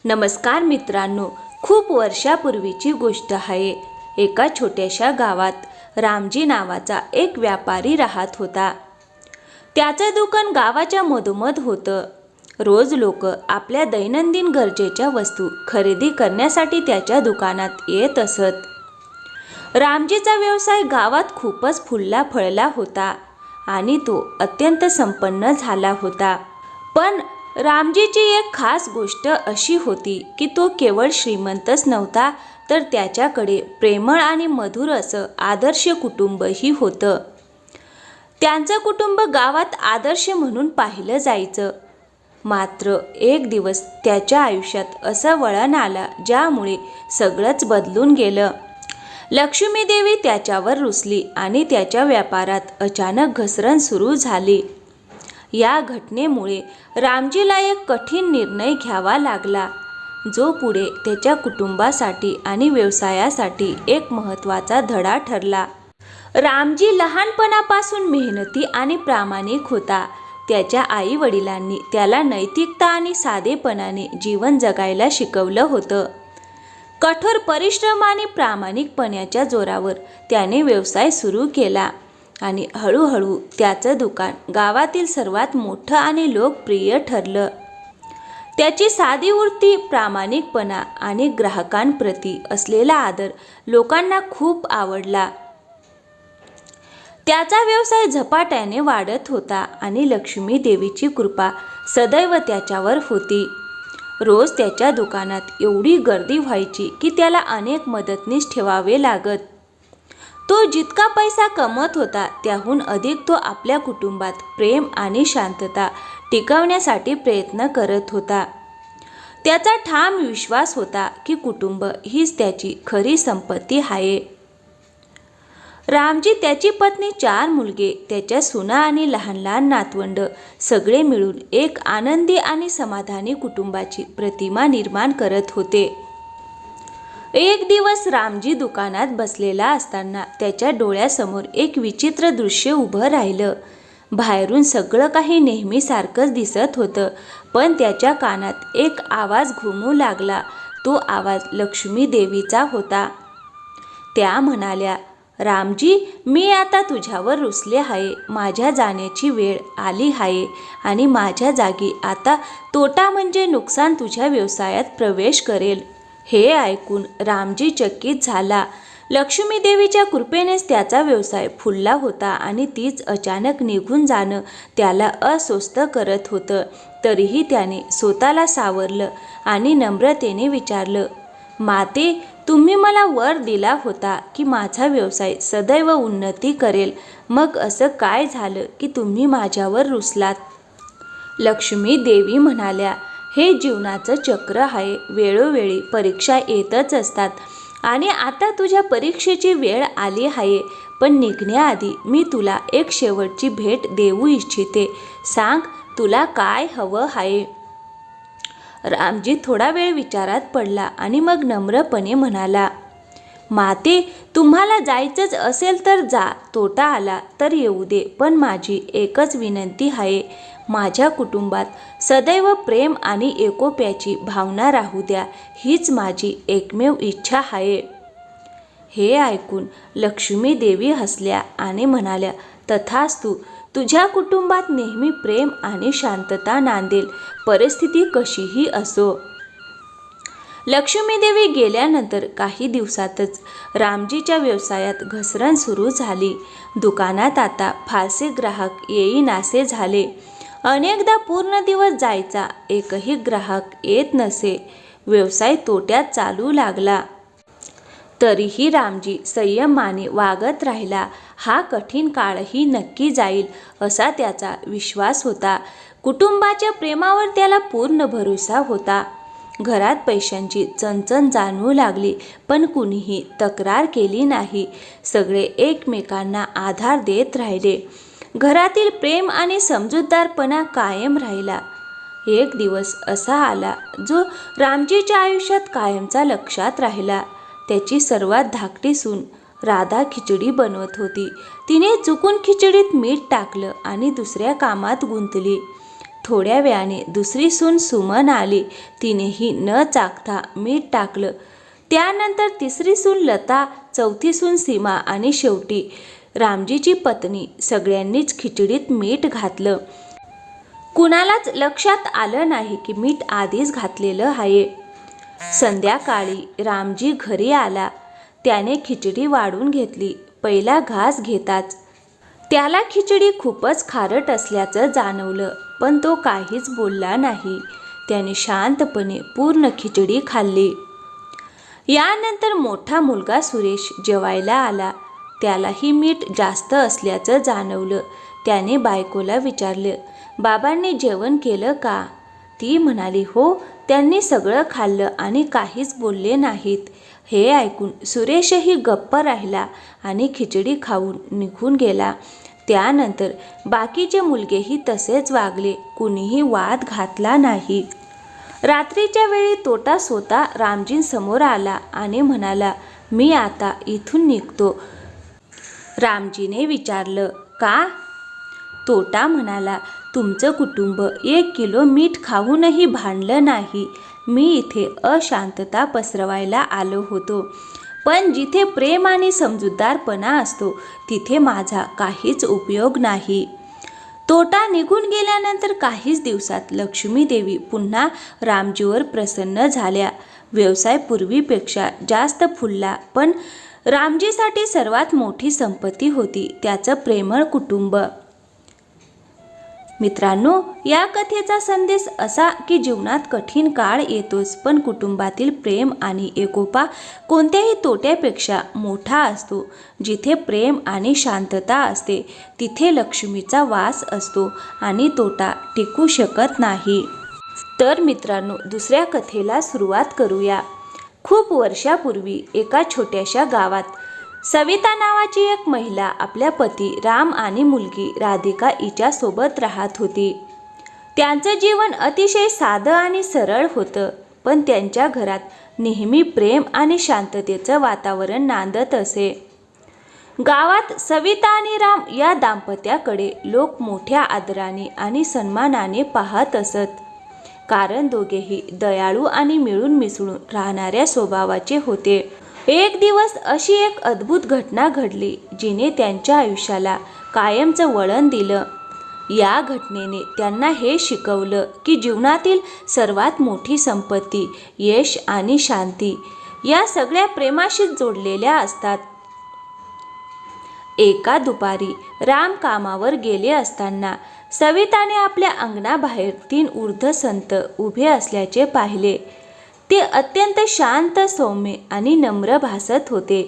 नमस्कार मित्रांनो, खूप वर्षापूर्वीची गोष्ट आहे. एका छोट्याशा गावात रामजी नावाचा एक व्यापारी राहत होता. त्याचं दुकान गावाच्या मधोमध होतं. रोज लोक आपल्या दैनंदिन गरजेच्या वस्तू खरेदी करण्यासाठी त्याच्या दुकानात येत असत. रामजीचा व्यवसाय गावात खूपच फुलला फळला होता आणि तो अत्यंत संपन्न झाला होता. पण रामजीची एक खास गोष्ट अशी होती की तो केवळ श्रीमंतच नव्हता, तर त्याच्याकडे प्रेमळ आणि मधुर असं आदर्श कुटुंबही होतं. त्यांचं कुटुंब गावात आदर्श म्हणून पाहिलं जायचं. मात्र एक दिवस त्याच्या आयुष्यात असं वळण आलं ज्यामुळे सगळंच बदलून गेलं. लक्ष्मी देवी त्याच्यावर रुसली आणि त्याच्या व्यापारात अचानक घसरण सुरू झाली. या घटनेमुळे रामजीला एक कठीण निर्णय घ्यावा लागला, जो पुढे त्याच्या कुटुंबासाठी आणि व्यवसायासाठी एक महत्त्वाचा धडा ठरला. रामजी लहानपणापासून मेहनती आणि प्रामाणिक होता. त्याच्या आई वडिलांनी त्याला नैतिकता आणि साधेपणाने जीवन जगायला शिकवलं होतं. कठोर परिश्रम आणि प्रामाणिकपणाच्या जोरावर त्याने व्यवसाय सुरू केला आणि हळूहळू त्याचं दुकान गावातील सर्वात मोठं आणि लोकप्रिय ठरलं. त्याची साधी वृत्ती, प्रामाणिकपणा आणि ग्राहकांप्रती असलेला आदर लोकांना खूप आवडला. त्याचा व्यवसाय झपाट्याने वाढत होता आणि लक्ष्मी देवीची कृपा सदैव त्याच्यावर होती. रोज त्याच्या दुकानात एवढी गर्दी व्हायची की त्याला अनेक मदतनीस ठेवावे लागत. तो जितका पैसा कमवत होता त्याहून अधिक तो आपल्या कुटुंबात प्रेम आणि शांतता टिकवण्यासाठी प्रयत्न करत होता. त्याचा ठाम विश्वास होता की कुटुंब हीच त्याची खरी संपत्ती आहे. रामजी, त्याची पत्नी, 4 मुलगे, त्याच्या सुना आणि लहान लहान नातवंड सगळे मिळून एक आनंदी आणि समाधानी कुटुंबाची प्रतिमा निर्माण करत होते. एक दिवस रामजी दुकानात बसलेला असताना त्याच्या डोळ्यासमोर एक विचित्र दृश्य उभं राहिलं. बाहेरून सगळं काही नेहमीसारखंच दिसत होतं, पण त्याच्या कानात एक आवाज घुमू लागला. तो आवाज लक्ष्मी देवीचा होता. त्या म्हणाल्या, रामजी, मी आता तुझ्यावर रुसले आहे. माझ्या जाण्याची वेळ आली आहे आणि माझ्या जागी आता तोटा म्हणजे नुकसान तुझ्या व्यवसायात प्रवेश करेल. हे ऐकून रामजी चकित झाला. लक्ष्मी देवीच्या कृपेनेच त्याचा व्यवसाय फुलला होता आणि तीच अचानक निघून जाणं त्याला अस्वस्थ करत होतं. तरीही त्याने स्वतःला सावरलं आणि नम्रतेने विचारलं, माते, तुम्ही मला वर दिला होता की माझा व्यवसाय सदैव उन्नती करेल. मग असं काय झालं की तुम्ही माझ्यावर रुसलात? लक्ष्मी देवी म्हणाल्या, हे जीवनाचं चक्र आहे. वेळोवेळी परीक्षा येतच असतात आणि आता तुझ्या परीक्षेची वेळ आली आहे. पण निघण्याआधी मी तुला एक शेवटची भेट देऊ इच्छिते. सांग, तुला काय हवं आहे? रामजी थोडा वेळ विचारात पडला आणि मग नम्रपणे म्हणाला, माते, तुम्हाला जायचंच असेल तर जा. तोटा आला तर येऊ दे. पण माझी एकच विनंती आहे. माझ्या कुटुंबात सदैव प्रेम आणि एकोप्याची भावना राहू द्या. हीच माझी एकमेव इच्छा आहे. हे ऐकून लक्ष्मी देवी हसल्या आणि म्हणाल्या, तथास्तु. तुझ्या कुटुंबात नेहमी प्रेम आणि शांतता नांदेल, परिस्थिती कशीही असो. लक्ष्मी देवी गेल्यानंतर काही दिवसातच रामजीच्या व्यवसायात घसरण सुरू झाली. दुकानात आता फारसे ग्राहक येईनासे झाले. अनेकदा पूर्ण दिवस जायचा, एकही ग्राहक येत नसे. व्यवसाय तोट्यात चालू लागला. तरीही रामजी संयमाने वागत राहिला. हा कठीण काळही नक्की जाईल असा त्याचा विश्वास होता. कुटुंबाच्या प्रेमावर त्याला पूर्ण भरोसा होता. घरात पैशांची चणचण जाणवू लागली, पण कुणीही तक्रार केली नाही. सगळे एकमेकांना आधार देत राहिले. घरातील प्रेम आणि समजूतदारपणा कायम राहिला. एक दिवस असा आला जो रामजीच्या आयुष्यात कायमचा लक्षात राहिला. त्याची सर्वात धाकटी सून राधा खिचडी बनवत होती. तिने चुकून खिचडीत मीठ टाकलं आणि दुसऱ्या कामात गुंतली. थोड्या वेळाने दुसरी सून सुमन आली. तिनेही न चाखता मीठ टाकलं. त्यानंतर तिसरी सून लता, चौथी सून सीमा आणि शेवटी रामजीची पत्नी. सगळ्यांनीच खिचडीत मीठ घातलं. कुणालाच लक्षात आलं नाही की मीठ आधीच घातलेलं आहे. संध्याकाळी रामजी घरी आला. त्याने खिचडी वाढून घेतली. पहिला घास घेताच त्याला खिचडी खूपच खारट असल्याचं जाणवलं, पण तो काहीच बोलला नाही. त्याने शांतपणे पूर्ण खिचडी खाल्ली. यानंतर मोठा मुलगा सुरेश जेवायला आला. त्यालाही मीठ जास्त असल्याचं जाणवलं. त्याने बायकोला विचारलं, बाबांनी जेवण केलं का? ती म्हणाली, हो, त्यांनी सगळं खाल्लं आणि काहीच बोलले नाहीत. हे ऐकून सुरेशही गप्प राहिला आणि खिचडी खाऊन निघून गेला. त्यानंतर बाकीचे मुलगेही तसेच वागले. कुणीही वाद घातला नाही. रात्रीच्या वेळी तोटा स्वतः रामजींसमोर आला आणि म्हणाला, मी आता इथून निघतो. रामजीने विचारलं, का? तोटा म्हणाला, तुमचं कुटुंब 1 किलो मीठ खाऊनही भांडलं नाही. मी इथे अशांतता पसरवायला आलो होतो. पण जिथे प्रेम आणि समजूतदारपणा असतो तिथे माझा काहीच उपयोग नाही. तोटा निघून गेल्यानंतर काहीच दिवसात लक्ष्मी देवी पुन्हा रामजीवर प्रसन्न झाल्या. व्यवसाय पूर्वीपेक्षा जास्त फुलला, पण रामजीसाठी सर्वात मोठी संपत्ती होती त्याचं प्रेमळ कुटुंब. मित्रांनो, या कथेचा संदेश असा की जीवनात कठीण काळ येतोच, पण कुटुंबातील प्रेम आणि एकोपा कोणत्याही तोट्यापेक्षा मोठा असतो. जिथे प्रेम आणि शांतता असते तिथे लक्ष्मीचा वास असतो आणि तोटा टिकू शकत नाही. तर मित्रांनो, दुसऱ्या कथेला सुरुवात करूया. खूप वर्षापूर्वी एका छोट्याशा गावात सविता नावाची एक महिला आपल्या पती राम आणि मुलगी राधिका हिच्यासोबत राहत होती. त्यांचं जीवन अतिशय साधं आणि सरळ होतं, पण त्यांच्या घरात नेहमी प्रेम आणि शांततेचं वातावरण नांदत असे. गावात सविता आणि राम या दाम्पत्याकडे लोक मोठ्या आदराने आणि सन्मानाने पाहत असत, कारण दोघेही दयाळू आणि मिळून मिसळून राहणाऱ्या स्वभावाचे होते. एक दिवस अशी एक अद्भुत घटना घडली जिने त्यांच्या आयुष्याला कायमचं वळण दिलं. या घटनेने त्यांना हे शिकवलं की जीवनातील सर्वात मोठी संपत्ती, यश आणि शांती या सगळ्या प्रेमाशीच जोडलेल्या असतात. एका दुपारी राम कामावर गेले असताना सविताने आपल्या अंगणाबाहेर 3 वृद्ध संत उभे असल्याचे पाहिले. ते अत्यंत शांत, सौम्य आणि नम्र भासत होते.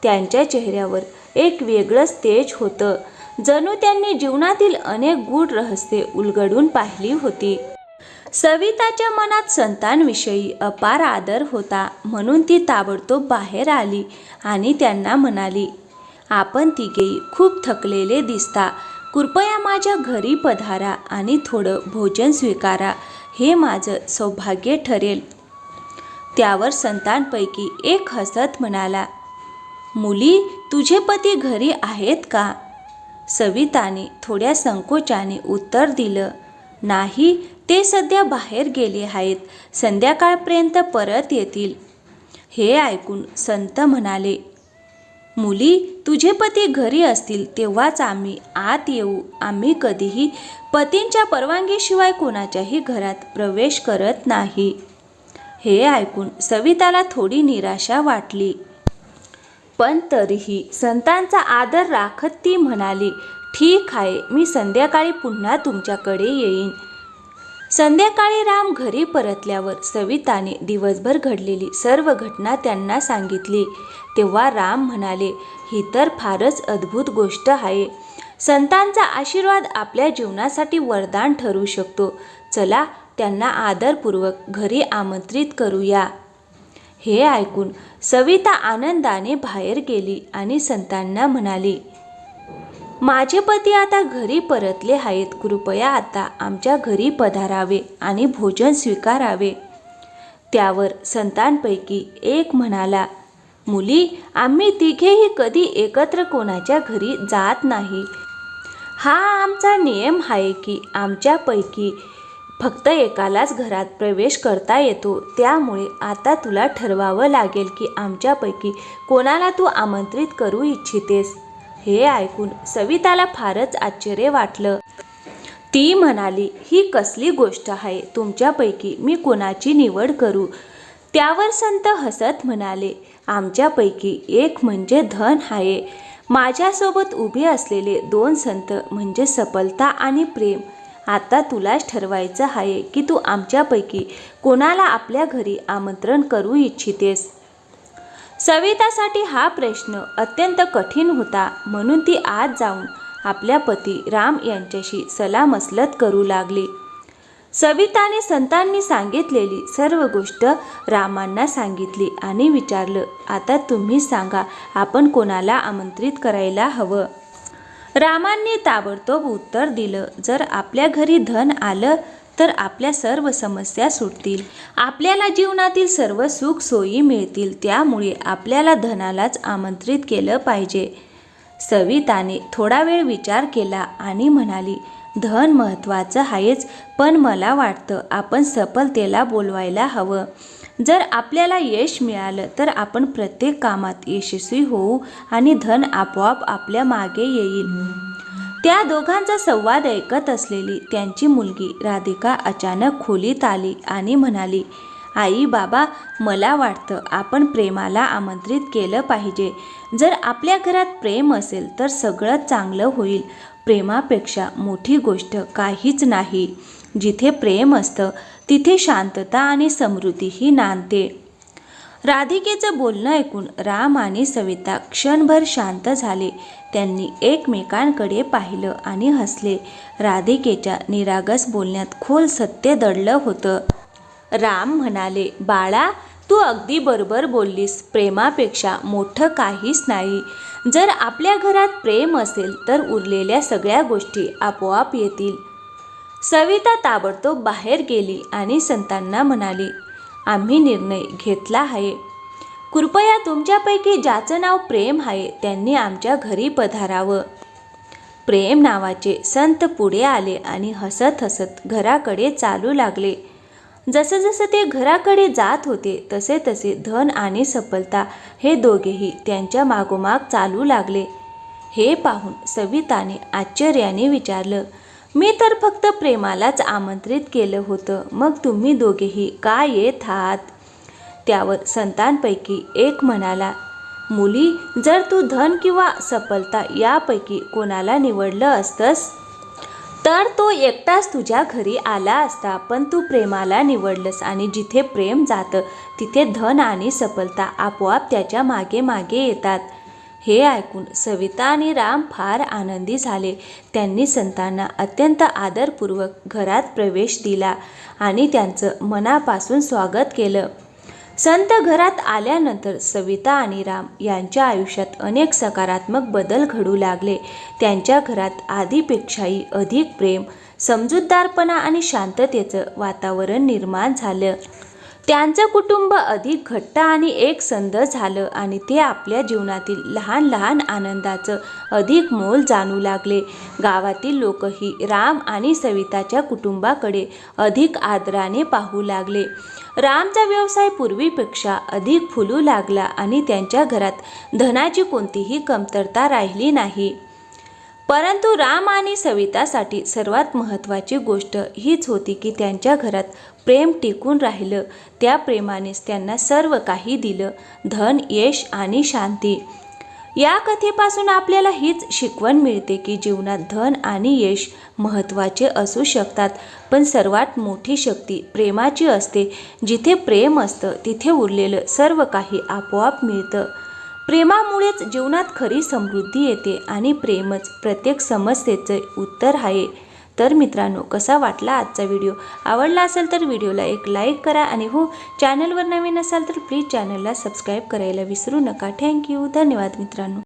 त्यांच्या चेहऱ्यावर एक वेगळंच तेज होतं, जणू त्यांनी जीवनातील अनेक गूढ रहस्ये उलगडून पाहिली होती. सविताच्या मनात संतांविषयी अपार आदर होता, म्हणून ती ताबडतोब बाहेर आली आणि त्यांना म्हणाली, आपण तिघेही खूप थकलेले दिसता. कृपया माझ्या घरी पधारा आणि थोडं भोजन स्वीकारा. हे माझं सौभाग्य ठरेल. त्यावर संतांपैकी एक हसत म्हणाला, मुली, तुझे पती घरी आहेत का? सविताने थोड्या संकोचाने उत्तर दिलं, नाही, ते सध्या बाहेर गेले आहेत. संध्याकाळपर्यंत परत येतील. हे ऐकून संत म्हणाले, मुली, तुझे पती घरी असतील तेव्हाच आम्ही आत येऊ. आम्ही कधीही पतींच्या परवानगीशिवाय कोणाच्याही घरात प्रवेश करत नाही. हे ऐकून सविताला थोडी निराशा वाटली, पण तरीही संतांचा आदर राखत ती म्हणाली, ठीक आहे, मी संध्याकाळी पुन्हा तुमच्याकडे येईन. संध्याकाळी राम घरी परतल्यावर सविताने दिवसभर घडलेली सर्व घटना त्यांना सांगितली. तेव्हा राम म्हणाले, ही तर फारच अद्भुत गोष्ट आहे. संतांचा आशीर्वाद आपल्या जीवनासाठी वरदान ठरू शकतो. चला, त्यांना आदरपूर्वक घरी आमंत्रित करूया. हे ऐकून सविता आनंदाने बाहेर गेली आणि संतांना म्हणाली, माझे पती आता घरी परतले आहेत. कृपया आता आमच्या घरी पधारावे आणि भोजन स्वीकारावे. त्यावर संतांपैकी एक म्हणाला, मुली, आम्ही तिघेही कधी एकत्र कोणाच्या घरी जात नाही. हा आमचा नियम आहे की आमच्यापैकी फक्त एकालाच घरात प्रवेश करता येतो. त्यामुळे आता तुला ठरवावं लागेल की आमच्यापैकी कोणाला तू आमंत्रित करू इच्छितेस. हे ऐकून सविताला फारच आश्चर्य वाटलं. ती म्हणाली, ही कसली गोष्ट आहे? तुमच्यापैकी मी कोणाची निवड करू? त्यावर संत हसत म्हणाले, आमच्यापैकी एक म्हणजे धन आहे. माझ्यासोबत उभे असलेले 2 संत म्हणजे सफलता आणि प्रेम. आता तुलाच ठरवायचं आहे की तू आमच्यापैकी कोणाला आपल्या घरी आमंत्रण करू इच्छितेस. सवितासाठी हा प्रश्न अत्यंत कठीण होता. म्हणून ती आत जाऊन आपल्या पती राम यांच्याशी सलामसलत करू लागली. सविताने संतांनी सांगितलेली सर्व गोष्ट रामांना सांगितली आणि विचारलं, आता तुम्ही सांगा, आपण कोणाला आमंत्रित करायला हवं? रामांनी ताबडतोब उत्तर दिलं, जर आपल्या घरी धन आलं तर आपल्या सर्व समस्या सुटतील. आपल्याला जीवनातील सर्व सुख सोयी मिळतील. त्यामुळे आपल्याला धनालाच आमंत्रित केलं पाहिजे. सविताने थोडा वेळ विचार केला आणि म्हणाली, धन महत्त्वाचं आहेच, पण मला वाटतं आपण सफलतेला बोलवायला हवं. जर आपल्याला यश मिळालं तर आपण प्रत्येक कामात यशस्वी होऊ आणि धन आपोआप आपल्या मागे येईल. त्या दोघांचा संवाद ऐकत असलेली त्यांची मुलगी राधिका अचानक खोलीत आली आणि म्हणाली, आई बाबा, मला वाटतं आपण प्रेमाला आमंत्रित केलं पाहिजे. जर आपल्या घरात प्रेम असेल तर सगळं चांगलं होईल. प्रेमापेक्षा मोठी गोष्ट काहीच नाही. जिथे प्रेम असतं तिथे शांतता आणि समृद्धीही नांदते. राधिकेचं बोलणं ऐकून राम आणि सविता क्षणभर शांत झाले. त्यांनी एकमेकांकडे पाहिलं आणि हसले. राधिकेच्या निरागस बोलण्यात खोल सत्य दडलं होतं. राम म्हणाले, बाळा, तू अगदी बरोबर बोललीस. प्रेमापेक्षा मोठं काहीच नाही. जर आपल्या घरात प्रेम असेल तर उरलेल्या सगळ्या गोष्टी आपोआप येतील. सविता ताबडतोब बाहेर गेली आणि संतांना म्हणाली, आम्ही निर्णय घेतला आहे. कृपया तुमच्यापैकी ज्याचं नाव प्रेम आहे त्यांनी आमच्या घरी पधारावं. प्रेम नावाचे संत पुढे आले आणि हसत हसत घराकडे चालू लागले. जसं जसं ते घराकडे जात होते तसे तसे धन आणि सफलता हे दोघेही त्यांच्या मागोमाग चालू लागले. हे पाहून सविताने आश्चर्याने विचारलं, मी तर फक्त प्रेमालाच आमंत्रित केलं होतं, मग तुम्ही दोघेही का येत आहात? त्यावर संतांपैकी एक म्हणाला, मुली, जर तू धन किंवा सफलता यापैकी कोणाला निवडलं असतंस तर तो एकटाच तुझ्या घरी आला असता. पण तू प्रेमाला निवडलंस आणि जिथे प्रेम जातं तिथे धन आणि सफलता आपोआप त्याच्या मागे मागे येतात. हे ऐकून सविता आणि राम फार आनंदी झाले. त्यांनी संतांना अत्यंत आदरपूर्वक घरात प्रवेश दिला आणि त्यांचं मनापासून स्वागत केलं. संत घरात आल्यानंतर सविता आणि राम यांच्या आयुष्यात अनेक सकारात्मक बदल घडू लागले. त्यांच्या घरात आधीपेक्षाही अधिक प्रेम, समजूतदारपणा आणि शांततेचं वातावरण निर्माण झालं. त्यांचं कुटुंब अधिक घट्ट आणि एकसंध झालं आणि ते आपल्या जीवनातील लहान लहान आनंदाचं अधिक मोल जाणू लागले. गावातील लोकही राम आणि सविताच्या कुटुंबाकडे अधिक आदराने पाहू लागले. रामचा व्यवसाय पूर्वीपेक्षा अधिक फुलू लागला आणि त्यांच्या घरात धनाची कोणतीही कमतरता राहिली नाही. परंतु राम आणि सवितासाठी सर्वात महत्त्वाची गोष्ट हीच होती की त्यांच्या घरात प्रेम टिकून राहिलं. त्या प्रेमानेच त्यांना सर्व काही दिलं, धन, यश आणि शांती. या कथेपासून आपल्याला हीच शिकवण मिळते की जीवनात धन आणि यश महत्त्वाचे असू शकतात, पण सर्वात मोठी शक्ती प्रेमाची असते. जिथे प्रेम असतं तिथे उरलेलं सर्व काही आपोआप मिळतं. प्रेमामुळेच जीवनात खरी समृद्धी येते आणि प्रेमच प्रत्येक समस्येचं उत्तर आहे. तर मित्रांनो, कसा वाटला आजचा व्हिडिओ? आवडला असेल तर व्हिडिओला एक लाईक करा आणि हो, चॅनलवर नवीन असाल तर प्लीज चॅनलला सबस्क्राईब करायला विसरू नका. थँक्यू. धन्यवाद मित्रांनो.